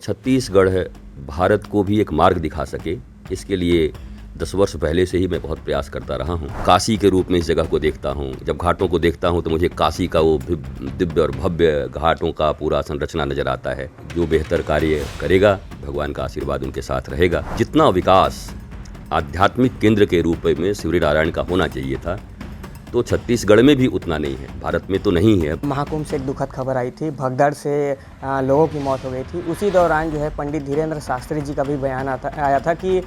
छत्तीसगढ़ भारत को भी एक मार्ग दिखा सके, इसके लिए 10 वर्ष पहले से ही मैं बहुत प्रयास करता रहा हूँ। काशी के रूप में इस जगह को देखता हूँ। जब घाटों को देखता हूँ तो मुझे काशी का वो दिव्य और भव्य घाटों का पूरा संरचना नजर आता है। जो बेहतर कार्य करेगा, भगवान का आशीर्वाद उनके साथ रहेगा। जितना विकास आध्यात्मिक केंद्र के रूप में शिवरीनारायण का होना चाहिए था, तो छत्तीसगढ़ में भी उतना नहीं है, भारत में तो नहीं है। महाकुंभ से एक दुखद खबर आई थी, भगदड़ से लोगों की मौत हो गई थी। उसी दौरान जो है पंडित धीरेन्द्र शास्त्री जी का भी बयान आया था कि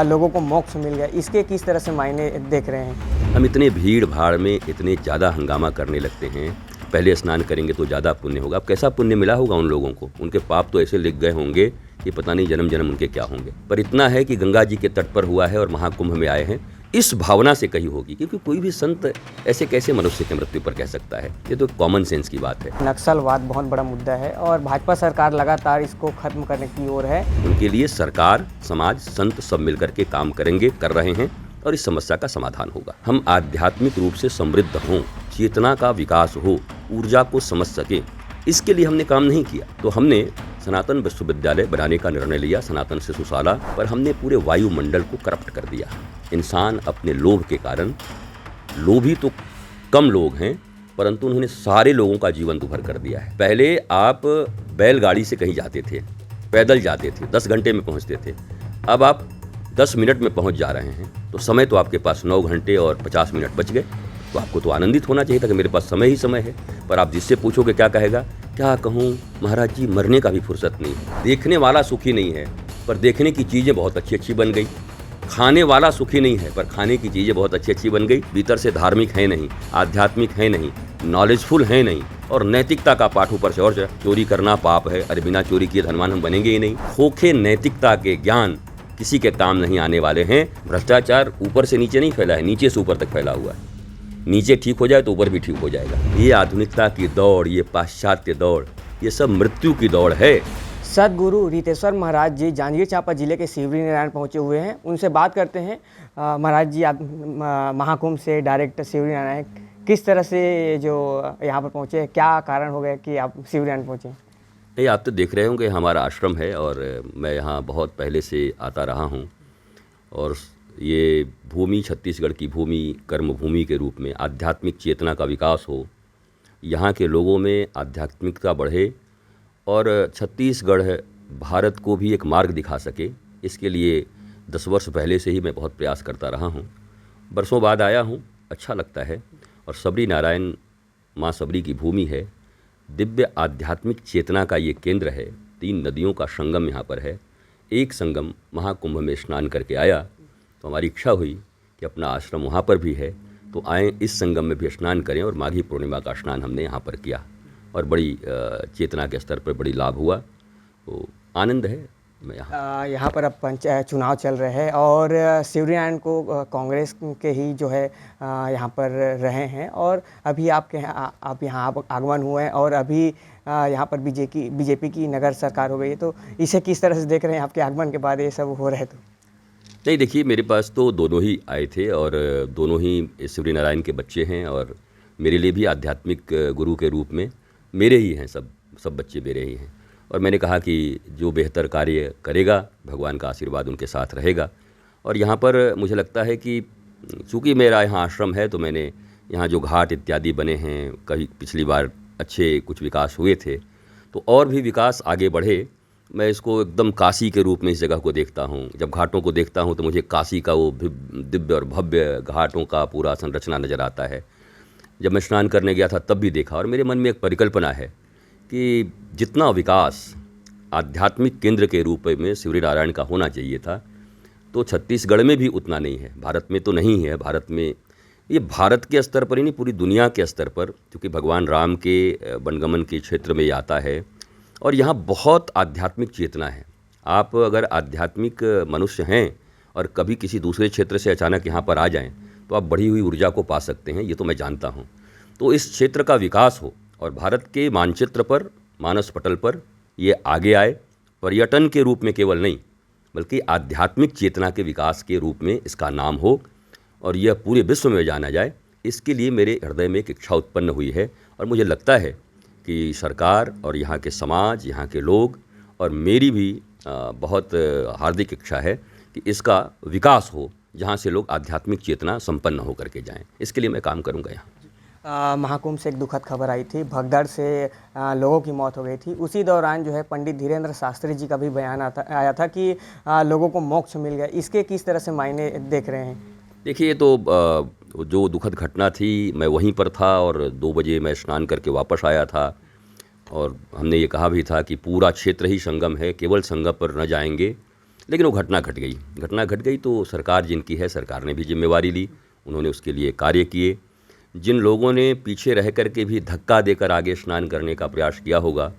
लोगों को मोक्ष मिल गया। इसके किस तरह से मायने देख रहे हैं? हम इतने भीड़ भाड़ में इतने ज़्यादा हंगामा करने लगते हैं, पहले स्नान करेंगे तो ज़्यादा पुण्य होगा। अब कैसा पुण्य मिला होगा उन लोगों को? उनके पाप तो ऐसे लिख गए होंगे कि पता नहीं जन्म जन्म उनके क्या होंगे। पर इतना है कि गंगा जी के तट पर हुआ है और महाकुंभ में आए हैं, इस भावना से कही होगी। क्योंकि कोई भी संत ऐसे कैसे मनुष्य की मृत्यु पर कह सकता है? ये तो कॉमन सेंस की बात है। नक्सलवाद बहुत बड़ा मुद्दा है और भाजपा सरकार लगातार इसको खत्म करने की ओर है। उनके लिए सरकार, समाज, संत सब मिलकर के काम करेंगे, कर रहे हैं और इस समस्या का समाधान होगा। हम आध्यात्मिक रूप से समृद्ध हों, चेतना का विकास हो, ऊर्जा को समझ सकें, इसके लिए हमने काम नहीं किया। तो हमने सनातन विश्वविद्यालय बनाने का निर्णय लिया, सनातन शिशुशाला, पर हमने पूरे वायुमंडल को करप्ट कर दिया। इंसान अपने लोभ के कारण, लोभी तो कम लोग हैं परंतु उन्होंने सारे लोगों का जीवन दुभर कर दिया है। पहले आप बैलगाड़ी से कहीं जाते थे, पैदल जाते थे, 10 घंटे में पहुंचते थे। अब आप 10 मिनट में पहुंच जा रहे हैं, तो समय तो आपके पास 9 घंटे और 50 मिनट बच गए। तो आपको तो आनंदित होना चाहिए था कि मेरे पास समय ही समय है। पर आप जिससे पूछोगे क्या कहेगा? क्या कहूँ महाराज जी, मरने का भी फुर्सत नहीं है। देखने वाला सुखी नहीं है, पर देखने की चीज़ें बहुत अच्छी अच्छी बन गई। खाने वाला सुखी नहीं है, पर खाने की चीज़ें बहुत अच्छी अच्छी बन गई। भीतर से धार्मिक है नहीं, आध्यात्मिक है नहीं, नॉलेजफुल है नहीं, और नैतिकता का पाठ ऊपर से। और चोरी करना पाप है, अरे बिना चोरी किए धनवान हम बनेंगे ही नहीं। खोखे नैतिकता के ज्ञान किसी के काम नहीं आने वाले हैं। भ्रष्टाचार ऊपर से नीचे नहीं फैला है, नीचे से ऊपर तक फैला हुआ है। नीचे ठीक हो जाए तो ऊपर भी ठीक हो जाएगा। ये आधुनिकता की दौड़, ये पाश्चात्य दौड़, ये सब मृत्यु की दौड़ है। सदगुरु रितेश्वर महाराज जी जांजगीर चांपा जिले के शिवरीनारायण पहुंचे हुए हैं। उनसे बात करते हैं। महाराज जी, आप महाकुंभ से डायरेक्ट शिवरीनारायण किस तरह से जो यहाँ पर पहुंचे, क्या कारण हो गया कि आप शिवरीनारायण पहुंचे? नहीं, आप तो देख रहे होंगे हमारा आश्रम है और मैं यहाँ बहुत पहले से आता रहा हूँ। और ये भूमि छत्तीसगढ़ की भूमि कर्म भूमि के रूप में आध्यात्मिक चेतना का विकास हो, यहाँ के लोगों में आध्यात्मिकता बढ़े और छत्तीसगढ़ भारत को भी एक मार्ग दिखा सके, इसके लिए 10 वर्ष पहले से ही मैं बहुत प्रयास करता रहा हूँ। बरसों बाद आया हूँ, अच्छा लगता है। और सबरी नारायण माँ सबरी की भूमि है, दिव्य आध्यात्मिक चेतना का ये केंद्र है। 3 नदियों का संगम यहाँ पर है। एक संगम महाकुंभ में स्नान करके आया तो हमारी इच्छा हुई कि अपना आश्रम वहाँ पर भी है, तो आएँ इस संगम में भी स्नान करें। और माघी पूर्णिमा का स्नान हमने यहाँ पर किया और बड़ी चेतना के स्तर पर बड़ी लाभ हुआ। तो आनंद है। मैं यहाँ पर अब पंचायत चुनाव चल रहे हैं और शिवरीनारायण को कांग्रेस के ही जो है यहाँ पर रहे हैं, और अभी आप यहाँ आगमन हुए हैं और अभी यहाँ पर बीजेपी की नगर सरकार हो गई है। तो इसे किस तरह से देख रहे हैं आपके आगमन के बाद ये सब हो रहे? तो नहीं, देखिए, मेरे पास तो दोनों ही आए थे और दोनों ही शिवरीनारायण के बच्चे हैं और मेरे लिए भी आध्यात्मिक गुरु के रूप में मेरे ही हैं। सब बच्चे मेरे ही हैं। और मैंने कहा कि जो बेहतर कार्य करेगा, भगवान का आशीर्वाद उनके साथ रहेगा। और यहाँ पर मुझे लगता है कि चूँकि मेरा यहाँ आश्रम है, तो मैंने यहाँ जो घाट इत्यादि बने हैं, कहीं पिछली बार अच्छे कुछ विकास हुए थे, तो और भी विकास आगे बढ़े। मैं इसको एकदम काशी के रूप में इस जगह को देखता हूँ। जब घाटों को देखता हूँ तो मुझे काशी का वो दिव्य और भव्य घाटों का पूरा संरचना नज़र आता है। जब मैं स्नान करने गया था तब भी देखा, और मेरे मन में एक परिकल्पना है कि जितना विकास आध्यात्मिक केंद्र के रूप में शिवरीनारायण का होना चाहिए था, तो छत्तीसगढ़ में भी उतना नहीं है, भारत में तो नहीं है। भारत में, ये भारत के स्तर पर ही नहीं, पूरी दुनिया के स्तर पर, क्योंकि भगवान राम के वनगमन के क्षेत्र में ये आता है और यहाँ बहुत आध्यात्मिक चेतना है। आप अगर आध्यात्मिक मनुष्य हैं और कभी किसी दूसरे क्षेत्र से अचानक यहाँ पर आ जाएं, तो आप बढ़ी हुई ऊर्जा को पा सकते हैं, ये तो मैं जानता हूँ। तो इस क्षेत्र का विकास हो और भारत के मानचित्र पर, मानस पटल पर ये आगे आए, पर्यटन के रूप में केवल नहीं बल्कि आध्यात्मिक चेतना के विकास के रूप में इसका नाम हो और यह पूरे विश्व में जाना जाए, इसके लिए मेरे हृदय में एक इच्छा उत्पन्न हुई है। और मुझे लगता है कि सरकार और यहाँ के समाज, यहाँ के लोग और मेरी भी बहुत हार्दिक इच्छा है कि इसका विकास हो, जहाँ से लोग आध्यात्मिक चेतना संपन्न होकर के जाएं। इसके लिए मैं काम करूँगा यहाँ। महाकुंभ से एक दुखद खबर आई थी, भगदड़ से लोगों की मौत हो गई थी। उसी दौरान जो है पंडित धीरेन्द्र शास्त्री जी का भी बयान आया था कि लोगों को मोक्ष मिल गया। इसके किस तरह से मायने देख रहे हैं? देखिए, ये तो जो दुखद घटना थी, मैं वहीं पर था और 2 बजे मैं स्नान करके वापस आया था और हमने ये कहा भी था कि पूरा क्षेत्र ही संगम है, केवल संगम पर न जाएंगे। लेकिन वो घटना घट गई। घटना घट गई तो सरकार जिनकी है, सरकार ने भी जिम्मेवारी ली, उन्होंने उसके लिए कार्य किए। जिन लोगों ने पीछे रह कर के भी धक्का देकर आगे स्नान करने का प्रयास किया होगा,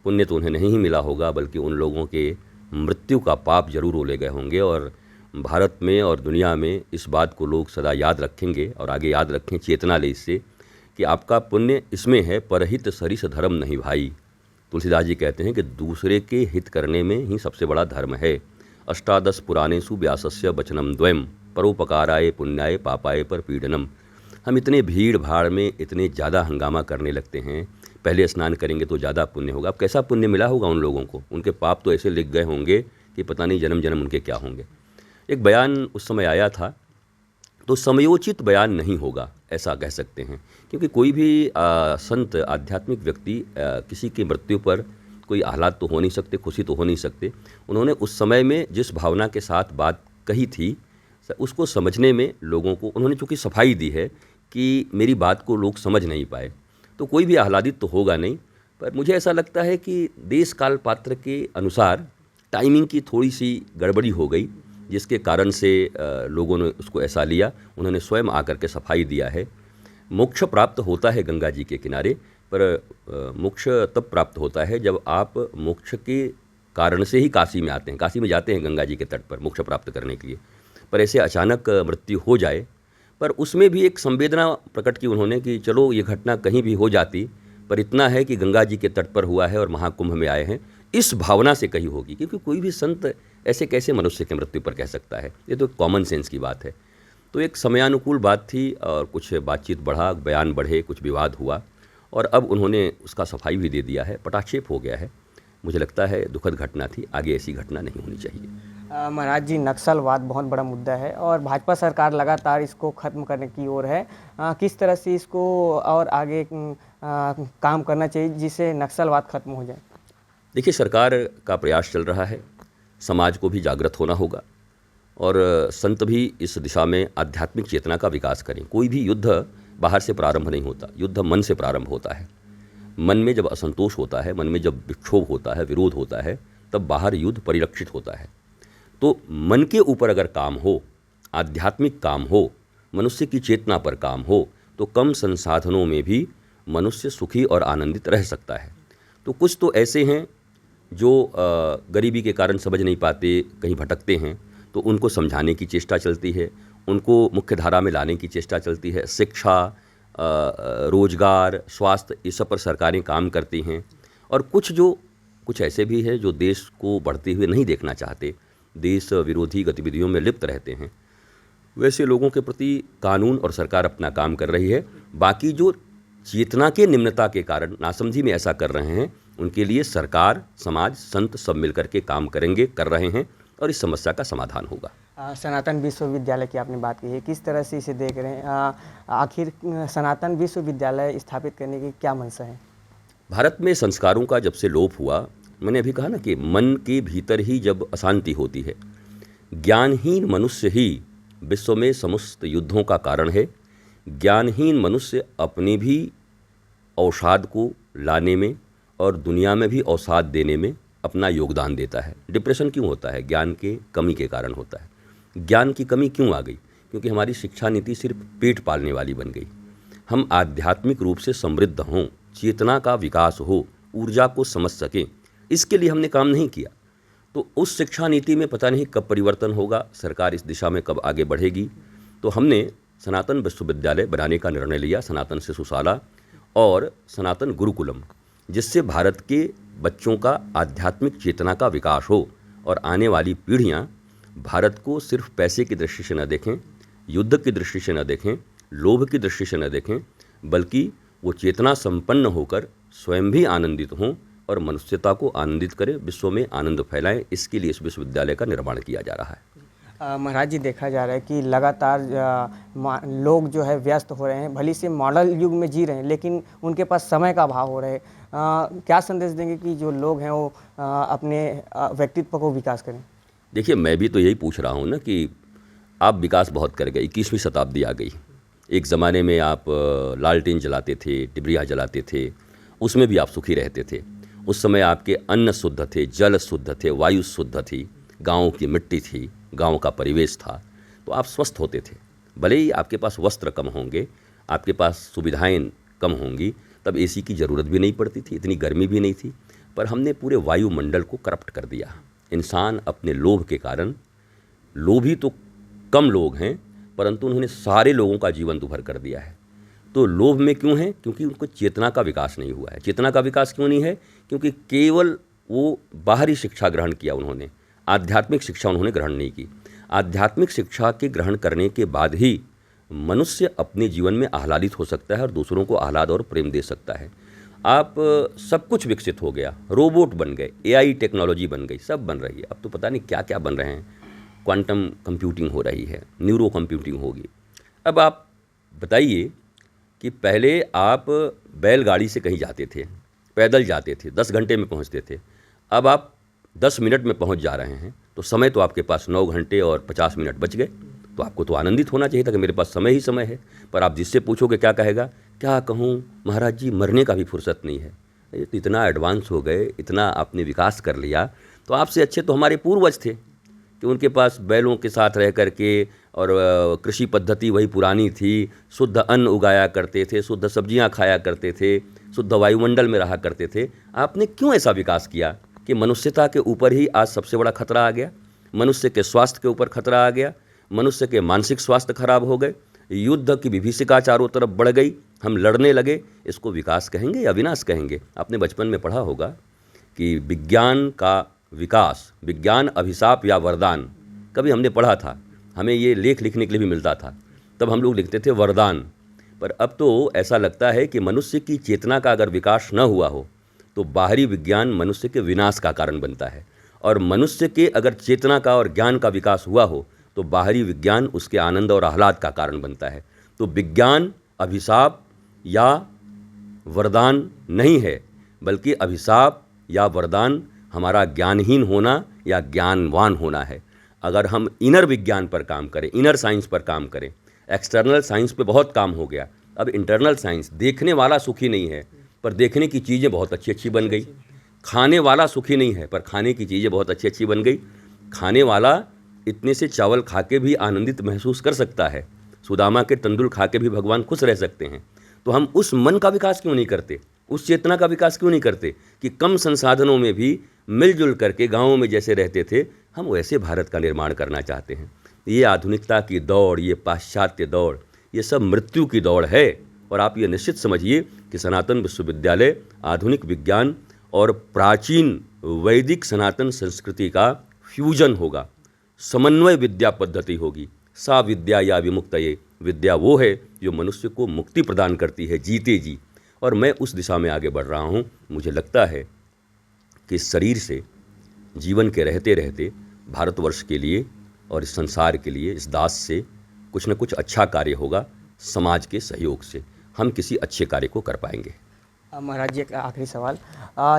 पुण्य तो उन्हें नहीं ही मिला होगा, बल्कि उन लोगों के मृत्यु का पाप जरूर ओले गए होंगे। और भारत में और दुनिया में इस बात को लोग सदा याद रखेंगे और आगे याद रखें, चेतना ले इससे कि आपका पुण्य इसमें है, परहित सरिस धर्म नहीं भाई। तुलसीदास जी कहते हैं कि दूसरे के हित करने में ही सबसे बड़ा धर्म है। अष्टादश पुराणेषु व्यासस्य वचनम द्वयम, परोपकाराय पुण्याय पापाय पर पीड़नम। हम इतने भीड़ भाड़ में इतने ज़्यादा हंगामा करने लगते हैं, पहले स्नान करेंगे तो ज़्यादा पुण्य होगा। अब कैसा पुण्य मिला होगा उन लोगों को? उनके पाप तो ऐसे लिख गए होंगे कि पता नहीं जन्म जन्म उनके क्या होंगे। एक बयान उस समय आया था, तो समयोचित बयान नहीं होगा, ऐसा कह सकते हैं। क्योंकि कोई भी संत आध्यात्मिक व्यक्ति किसी की मृत्यु पर कोई आह्लाद तो हो नहीं सकते, खुशी तो हो नहीं सकते। उन्होंने उस समय में जिस भावना के साथ बात कही थी, उसको समझने में लोगों को उन्होंने चूँकि सफाई दी है कि मेरी बात को लोग समझ नहीं पाए, तो कोई भी आह्लादित तो होगा नहीं। पर मुझे ऐसा लगता है कि देश काल पात्र के अनुसार टाइमिंग की थोड़ी सी गड़बड़ी हो गई, जिसके कारण से लोगों ने उसको ऐसा लिया। उन्होंने स्वयं आकर के सफाई दिया है। मोक्ष प्राप्त होता है गंगा जी के किनारे, पर मोक्ष तब प्राप्त होता है जब आप मोक्ष के कारण से ही काशी में आते हैं। काशी में जाते हैं गंगा जी के तट पर मोक्ष प्राप्त करने के लिए। पर ऐसे अचानक मृत्यु हो जाए, पर उसमें भी एक संवेदना प्रकट की उन्होंने कि चलो ये घटना कहीं भी हो जाती, पर इतना है कि गंगा जी के तट पर हुआ है और महाकुंभ में आए हैं, इस भावना से कही होगी। क्योंकि कोई भी संत ऐसे कैसे मनुष्य की मृत्यु पर कह सकता है? ये तो कॉमन सेंस की बात है। तो एक समयानुकूल बात थी और कुछ बातचीत बढ़ा, बयान बढ़े, कुछ विवाद हुआ और अब उन्होंने उसका सफाई भी दे दिया है, पटाक्षेप हो गया है। मुझे लगता है दुखद घटना थी, आगे ऐसी घटना नहीं होनी चाहिए। महाराज जी, नक्सलवाद बहुत बड़ा मुद्दा है और भाजपा सरकार लगातार इसको ख़त्म करने की ओर है। किस तरह से इसको और आगे काम करना चाहिए जिससे नक्सलवाद खत्म हो जाए? देखिए, सरकार का प्रयास चल रहा है, समाज को भी जागृत होना होगा और संत भी इस दिशा में आध्यात्मिक चेतना का विकास करें। कोई भी युद्ध बाहर से प्रारंभ नहीं होता, युद्ध मन से प्रारंभ होता है। मन में जब असंतोष होता है, मन में जब विक्षोभ होता है, विरोध होता है, तब बाहर युद्ध परिलक्षित होता है। तो मन के ऊपर अगर काम हो, आध्यात्मिक काम हो, मनुष्य की चेतना पर काम हो, तो कम संसाधनों में भी मनुष्य सुखी और आनंदित रह सकता है। तो कुछ तो ऐसे हैं जो गरीबी के कारण समझ नहीं पाते, कहीं भटकते हैं, तो उनको समझाने की चेष्टा चलती है, उनको मुख्य धारा में लाने की चेष्टा चलती है। शिक्षा, रोजगार, स्वास्थ्य, इस सब पर सरकारें काम करती हैं। और कुछ ऐसे भी हैं जो देश को बढ़ते हुए नहीं देखना चाहते, देश विरोधी गतिविधियों में लिप्त रहते हैं। वैसे लोगों के प्रति कानून और सरकार अपना काम कर रही है। बाकी जो चेतना के निम्नता के कारण नासमझी में ऐसा कर रहे हैं, उनके लिए सरकार, समाज, संत सब मिलकर के काम करेंगे, कर रहे हैं और इस समस्या का समाधान होगा। सनातन विश्वविद्यालय की आपने बात की है, किस तरह से इसे देख रहे हैं? आखिर सनातन विश्वविद्यालय स्थापित करने की क्या मंशा है? भारत में संस्कारों का जब से लोप हुआ, मैंने अभी कहा ना कि मन के भीतर ही जब अशांति होती है, ज्ञानहीन मनुष्य ही विश्व में समस्त युद्धों का कारण है। ज्ञानहीन मनुष्य अपने भी अवसाद को लाने में और दुनिया में भी अवसाद देने में अपना योगदान देता है। डिप्रेशन क्यों होता है? ज्ञान के कमी के कारण होता है। ज्ञान की कमी क्यों आ गई? क्योंकि हमारी शिक्षा नीति सिर्फ पेट पालने वाली बन गई। हम आध्यात्मिक रूप से समृद्ध हों, चेतना का विकास हो, ऊर्जा को समझ सकें, इसके लिए हमने काम नहीं किया। तो उस शिक्षा नीति में पता नहीं कब परिवर्तन होगा, सरकार इस दिशा में कब आगे बढ़ेगी। तो हमने सनातन विश्वविद्यालय बनाने का निर्णय लिया, सनातन शिशुशाला और सनातन गुरुकुलम, जिससे भारत के बच्चों का आध्यात्मिक चेतना का विकास हो और आने वाली पीढ़ियां भारत को सिर्फ पैसे की दृष्टि से न देखें, युद्ध की दृष्टि से न देखें, लोभ की दृष्टि से न देखें, बल्कि वो चेतना संपन्न होकर स्वयं भी आनंदित हों, और मनुष्यता को आनंदित करे, विश्व में आनंद फैलाएं। इसके लिए इस विश्वविद्यालय का निर्माण किया जा रहा है। महाराज जी, देखा जा रहा है कि लगातार लोग जो है व्यस्त हो रहे हैं, भली से मॉडल युग में जी रहे हैं, लेकिन उनके पास समय का अभाव हो रहा है। क्या संदेश देंगे कि जो लोग हैं वो अपने व्यक्तित्व को विकास करें? देखिए, मैं भी तो यही पूछ रहा हूँ ना कि आप विकास बहुत कर गए, 21वीं शताब्दी आ गई। एक ज़माने में आप लालटेन जलाते थे, डिबरिया जलाते थे, उसमें भी आप सुखी रहते थे। उस समय आपके अन्न शुद्ध थे, जल शुद्ध थे, वायु शुद्ध थी, गाँव की मिट्टी थी, गांव का परिवेश था, तो आप स्वस्थ होते थे। भले ही आपके पास वस्त्र कम होंगे, आपके पास सुविधाएं कम होंगी, तब एसी की ज़रूरत भी नहीं पड़ती थी, इतनी गर्मी भी नहीं थी, पर हमने पूरे वायुमंडल को करप्ट कर दिया। इंसान अपने लोभ के कारण, लोभी तो कम लोग हैं, परंतु उन्होंने सारे लोगों का जीवन दुभर कर दिया है। तो लोभ में क्यों है? क्योंकि उनको चेतना का विकास नहीं हुआ है। चेतना का विकास क्यों नहीं है? क्योंकि केवल वो बाहरी शिक्षा ग्रहण किया उन्होंने, आध्यात्मिक शिक्षा उन्होंने ग्रहण नहीं की। आध्यात्मिक शिक्षा के ग्रहण करने के बाद ही मनुष्य अपने जीवन में आह्लादित हो सकता है और दूसरों को आह्लाद और प्रेम दे सकता है। आप सब कुछ विकसित हो गया, रोबोट बन गए, एआई टेक्नोलॉजी बन गई, सब बन रही है। अब तो पता नहीं क्या क्या बन रहे हैं, क्वांटम कंप्यूटिंग हो रही है, न्यूरो कंप्यूटिंग होगी। अब आप बताइए कि पहले आप बैलगाड़ी से कहीं जाते थे, पैदल जाते थे, 10 घंटे में पहुंचते थे। अब आप 10 मिनट में पहुंच जा रहे हैं, तो समय तो आपके पास 9 घंटे और 50 मिनट बच गए। तो आपको तो आनंदित होना चाहिए था कि मेरे पास समय ही समय है। पर आप जिससे पूछोगे क्या कहेगा? क्या कहूँ महाराज जी, मरने का भी फुर्सत नहीं है। ये तो इतना एडवांस हो गए, इतना आपने विकास कर लिया। तो आपसे अच्छे तो हमारे पूर्वज थे कि उनके पास बैलों के साथ रह करके, और कृषि पद्धति वही पुरानी थी, शुद्ध अन्न उगाया करते थे, शुद्ध सब्जियां खाया करते थे, शुद्ध वायुमंडल में रहा करते थे। आपने क्यों ऐसा विकास किया कि मनुष्यता के ऊपर ही आज सबसे बड़ा खतरा आ गया? मनुष्य के स्वास्थ्य के ऊपर खतरा आ गया, मनुष्य के मानसिक स्वास्थ्य खराब हो गए, युद्ध की विभीषिका चारों तरफ बढ़ गई, हम लड़ने लगे। इसको विकास कहेंगे या विनाश कहेंगे? आपने बचपन में पढ़ा होगा कि विज्ञान का विकास, विज्ञान अभिशाप या वरदान, कभी हमने पढ़ा था। हमें ये लेख लिखने के लिए भी मिलता था, तब हम लोग लिखते थे वरदान। पर अब तो ऐसा लगता है कि मनुष्य की चेतना का अगर विकास न हुआ हो तो बाहरी विज्ञान मनुष्य के विनाश का कारण बनता है, और मनुष्य के अगर चेतना का और ज्ञान का विकास हुआ हो तो बाहरी विज्ञान उसके आनंद और आह्लाद का कारण बनता है। तो विज्ञान अभिशाप या वरदान नहीं है, बल्कि अभिशाप या वरदान हमारा ज्ञानहीन होना या ज्ञानवान होना है। अगर हम इनर विज्ञान पर काम करें, इनर साइंस पर काम करें, एक्सटर्नल साइंस पे बहुत काम हो गया, अब इंटरनल साइंस, देखने वाला सुखी नहीं है पर देखने की चीज़ें बहुत अच्छी अच्छी बन गई, खाने वाला सुखी नहीं है पर खाने की चीज़ें बहुत अच्छी अच्छी बन गई। खाने वाला इतने से चावल खा के भी आनंदित महसूस कर सकता है, सुदामा के तंदुल खा के भी भगवान खुश रह सकते हैं। तो हम उस मन का विकास क्यों नहीं करते, उस चेतना का विकास क्यों नहीं करते कि कम संसाधनों में भी मिलजुल करके गाँवों में जैसे रहते थे, हम वैसे भारत का निर्माण करना चाहते हैं। ये आधुनिकता की दौड़, ये पाश्चात्य दौड़, ये सब मृत्यु की दौड़ है। और आप ये निश्चित समझिए कि सनातन विश्वविद्यालय आधुनिक विज्ञान और प्राचीन वैदिक सनातन संस्कृति का फ्यूजन होगा, समन्वय विद्या पद्धति होगी। सा विद्या या विमुक्तये, विद्या वो है जो मनुष्य को मुक्ति प्रदान करती है जीते जी। और मैं उस दिशा में आगे बढ़ रहा हूँ। मुझे लगता है कि इस शरीर से, जीवन के रहते रहते भारतवर्ष के लिए और इस संसार के लिए, इस दास से कुछ न कुछ अच्छा कार्य होगा। समाज के सहयोग से हम किसी अच्छे कार्य को कर पाएंगे। महाराज जी, एक आखिरी सवाल,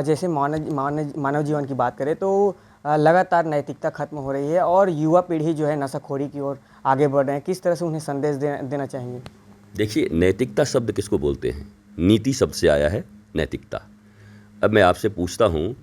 जैसे मानव जीवन की बात करें तो लगातार नैतिकता खत्म हो रही है और युवा पीढ़ी जो है नशाखोरी की ओर आगे बढ़ रहे हैं, किस तरह से उन्हें संदेश देना चाहेंगे? देखिए, नैतिकता शब्द किसको बोलते हैं? नीति शब्द से आया है नैतिकता। अब मैं आपसे पूछता हूँ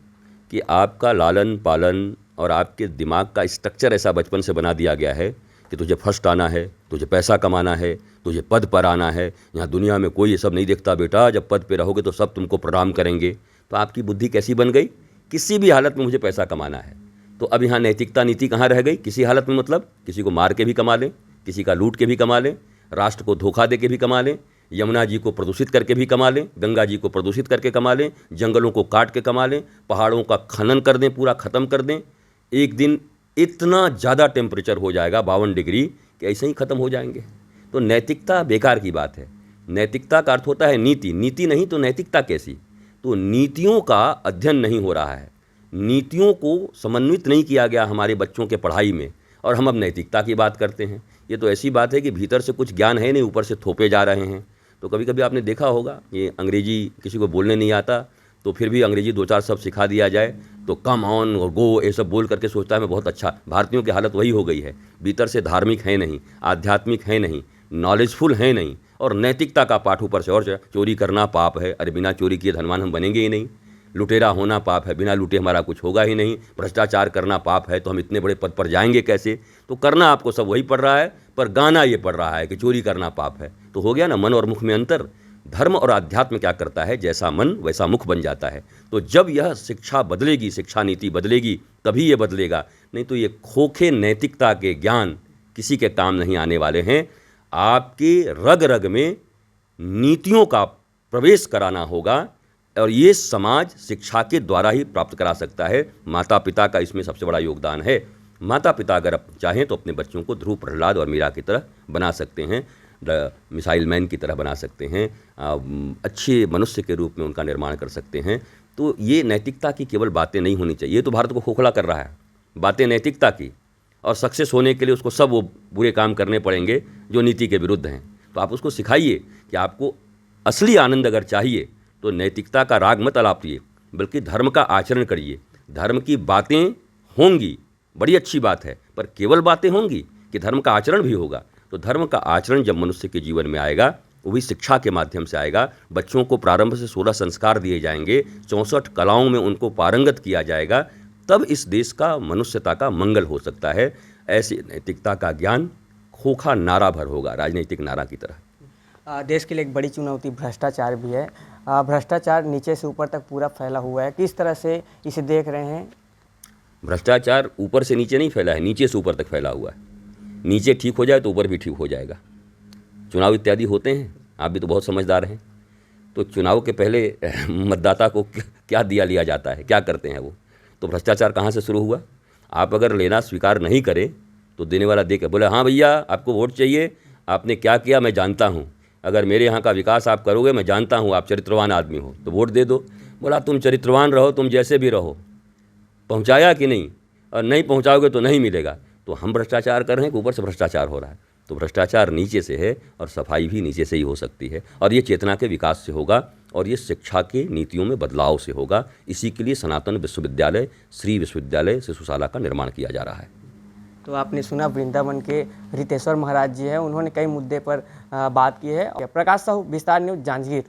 कि आपका लालन पालन और आपके दिमाग का स्ट्रक्चर ऐसा बचपन से बना दिया गया है कि तुझे फर्स्ट आना है, तुझे पैसा कमाना है, तुझे पद पर आना है। यहाँ दुनिया में कोई ये सब नहीं देखता बेटा, जब पद पे रहोगे तो सब तुमको प्रणाम करेंगे। तो आपकी बुद्धि कैसी बन गई? किसी भी हालत में मुझे पैसा कमाना है। तो अब यहाँ नैतिकता नीति कहाँ रह गई? किसी हालत में, मतलब किसी को मार के भी कमा लें, किसी का लूट के भी कमा लें, राष्ट्र को धोखा दे के भी कमा लें, यमुना जी को प्रदूषित करके भी कमा लें, गंगा जी को प्रदूषित करके कमा लें, जंगलों को काट के कमा लें, पहाड़ों का खनन कर दें, पूरा ख़त्म कर दें। एक दिन इतना ज़्यादा टेम्परेचर हो जाएगा 52 डिग्री कि ऐसे ही ख़त्म हो जाएंगे। तो नैतिकता बेकार की बात है। नैतिकता का अर्थ होता है नीति, नीति नहीं तो नैतिकता कैसी? तो नीतियों का अध्ययन नहीं हो रहा है, नीतियों को समन्वित नहीं किया गया हमारे बच्चों के पढ़ाई में, और हम अब नैतिकता की बात करते हैं। ये तो ऐसी बात है कि भीतर से कुछ ज्ञान है नहीं, ऊपर से थोपे जा रहे हैं। तो कभी कभी आपने देखा होगा, ये अंग्रेजी किसी को बोलने नहीं आता तो फिर भी अंग्रेजी 2-4 शब्द सिखा दिया जाए तो कम ऑन और गो ये सब बोल करके सोचता है मैं बहुत अच्छा। भारतीयों की हालत वही हो गई है, भीतर से धार्मिक है नहीं, आध्यात्मिक है नहीं, नॉलेजफुल है नहीं, और नैतिकता का पाठ ऊपर से। और चोरी करना पाप है, अरे बिना चोरी किए धनवान हम बनेंगे ही नहीं। लुटेरा होना पाप है, बिना लूटे हमारा कुछ होगा ही नहीं। भ्रष्टाचार करना पाप है, तो हम इतने बड़े पद पर जाएंगे कैसे। तो करना आपको सब वही पड़ रहा है, पर गाना ये पड़ रहा है कि चोरी करना पाप है। तो हो गया ना मन और मुख में अंतर। धर्म और अध्यात्म क्या करता है, जैसा मन वैसा मुख बन जाता है। तो जब यह शिक्षा बदलेगी, शिक्षा नीति बदलेगी, तभी ये बदलेगा, नहीं तो ये खोखे नैतिकता के ज्ञान किसी के काम नहीं आने वाले हैं। आपके रग रग में नीतियों का प्रवेश कराना होगा, और ये समाज शिक्षा के द्वारा ही प्राप्त करा सकता है। माता पिता का इसमें सबसे बड़ा योगदान है। माता पिता अगर चाहें तो अपने बच्चों को ध्रुव, प्रहलाद और मीरा की तरह बना सकते हैं, मिसाइल मैन की तरह बना सकते हैं, अच्छे मनुष्य के रूप में उनका निर्माण कर सकते हैं। तो ये नैतिकता की केवल बातें नहीं होनी चाहिए। ये तो भारत को खोखला कर रहा है, बातें नैतिकता की, और सक्सेस होने के लिए उसको सब वो बुरे काम करने पड़ेंगे जो नीति के विरुद्ध हैं। तो आप उसको सिखाइए कि आपको असली आनंद अगर चाहिए तो नैतिकता का राग मत अलापिए, बल्कि धर्म का आचरण करिए। धर्म की बातें होंगी, बड़ी अच्छी बात है, पर केवल बातें होंगी कि धर्म का आचरण भी होगा। तो धर्म का आचरण जब मनुष्य के जीवन में आएगा, वो भी शिक्षा के माध्यम से आएगा। बच्चों को प्रारंभ से 16 संस्कार दिए जाएंगे, 64 कलाओं में उनको पारंगत किया जाएगा, तब इस देश का, मनुष्यता का मंगल हो सकता है। ऐसे नैतिकता का ज्ञान खोखा नारा भर होगा, राजनीतिक नारा की तरह। देश के लिए एक बड़ी चुनौती भ्रष्टाचार भी है। भ्रष्टाचार नीचे से ऊपर तक पूरा फैला हुआ है, किस तरह से इसे देख रहे हैं? भ्रष्टाचार ऊपर से नीचे नहीं फैला है, नीचे से ऊपर तक फैला हुआ है। नीचे ठीक हो जाए तो ऊपर भी ठीक हो जाएगा। चुनाव इत्यादि होते हैं, आप भी तो बहुत समझदार हैं। तो चुनाव के पहले मतदाता को क्या दिया लिया जाता है, क्या करते हैं वो? तो भ्रष्टाचार कहाँ से शुरू हुआ? आप अगर लेना स्वीकार नहीं करें तो देने वाला दे के बोले हाँ भैया आपको वोट चाहिए, आपने क्या किया मैं जानता हूँ, अगर मेरे यहाँ का विकास आप करोगे मैं जानता हूँ, आप चरित्रवान आदमी हो तो वोट दे दो। बोला तुम चरित्रवान रहो, तुम जैसे भी रहो, पहुँचाया कि नहीं, और नहीं पहुँचाओगे तो नहीं मिलेगा। तो हम भ्रष्टाचार कर रहे हैं कि ऊपर से भ्रष्टाचार हो रहा है? तो भ्रष्टाचार नीचे से है, और सफाई भी नीचे से ही हो सकती है, और ये चेतना के विकास से होगा, और ये शिक्षा के नीतियों में बदलाव से होगा। इसी के लिए सनातन विश्वविद्यालय, श्री विश्वविद्यालय शिशुशाला का निर्माण किया जा रहा है। तो आपने सुना वृंदावन के रितेश्वर महाराज जी हैं, उन्होंने कई मुद्दे पर बात की है। प्रकाश साहू, विस्तार न्यूज़, जांजगीर।